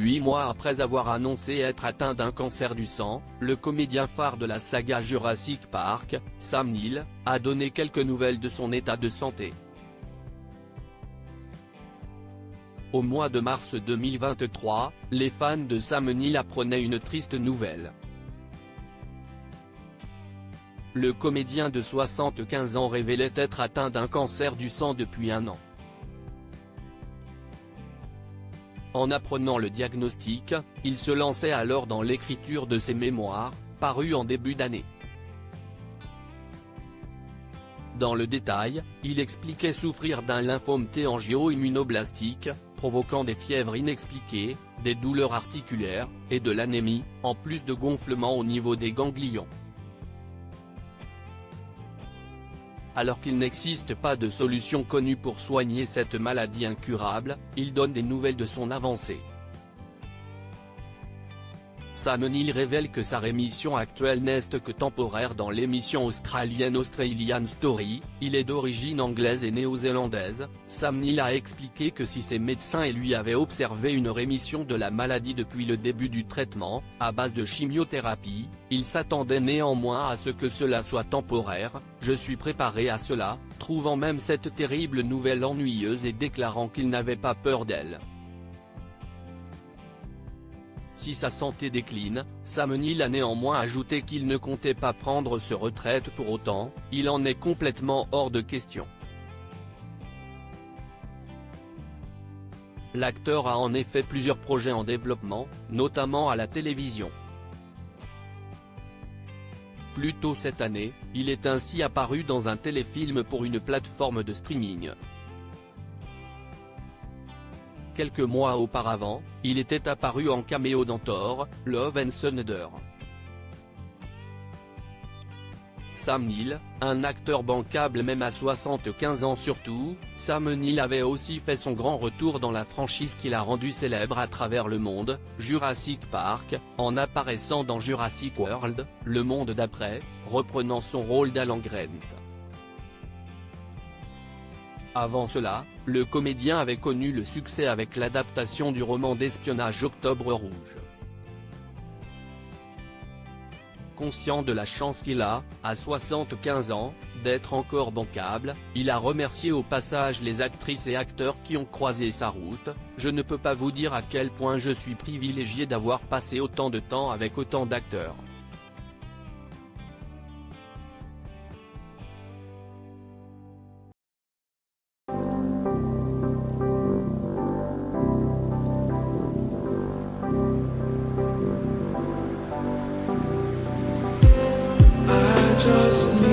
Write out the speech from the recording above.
8 mois après avoir annoncé être atteint d'un cancer du sang, le comédien phare de la saga Jurassic Park, Sam Neill, a donné quelques nouvelles de son état de santé. Au mois de mars 2023, les fans de Sam Neill apprenaient une triste nouvelle. Le comédien de 75 ans révélait être atteint d'un cancer du sang depuis un an. En apprenant le diagnostic, il se lançait alors dans l'écriture de ses mémoires, parues en début d'année. Dans le détail, il expliquait souffrir d'un lymphome téangio-immunoblastique, provoquant des fièvres inexpliquées, des douleurs articulaires, et de l'anémie, en plus de gonflements au niveau des ganglions. Alors qu'il n'existe pas de solution connue pour soigner cette maladie incurable, il donne des nouvelles de son avancée. Sam Neill révèle que sa rémission actuelle n'est que temporaire. Dans l'émission australienne Australian Story, il est d'origine anglaise et néo-zélandaise. Sam Neill a expliqué que si ses médecins et lui avaient observé une rémission de la maladie depuis le début du traitement, à base de chimiothérapie, il s'attendait néanmoins à ce que cela soit temporaire. Je suis préparé à cela, trouvant même cette terrible nouvelle ennuyeuse et déclarant qu'il n'avait pas peur d'elle. Si sa santé décline, Sam Neill a néanmoins ajouté qu'il ne comptait pas prendre sa retraite pour autant, il en est complètement hors de question. L'acteur a en effet plusieurs projets en développement, notamment à la télévision. Plus tôt cette année, il est ainsi apparu dans un téléfilm pour une plateforme de streaming. Quelques mois auparavant, il était apparu en caméo dans Thor, Love and Thunder. Sam Neill, un acteur bancable même à 75 ans surtout, Sam Neill avait aussi fait son grand retour dans la franchise qui l'a rendu célèbre à travers le monde, Jurassic Park, en apparaissant dans Jurassic World, Le Monde d'après, reprenant son rôle d'Alan Grant. Avant cela, le comédien avait connu le succès avec l'adaptation du roman d'espionnage Octobre Rouge. Conscient de la chance qu'il a, à 75 ans, d'être encore bancable, il a remercié au passage les actrices et acteurs qui ont croisé sa route. Je ne peux pas vous dire à quel point je suis privilégié d'avoir passé autant de temps avec autant d'acteurs. Just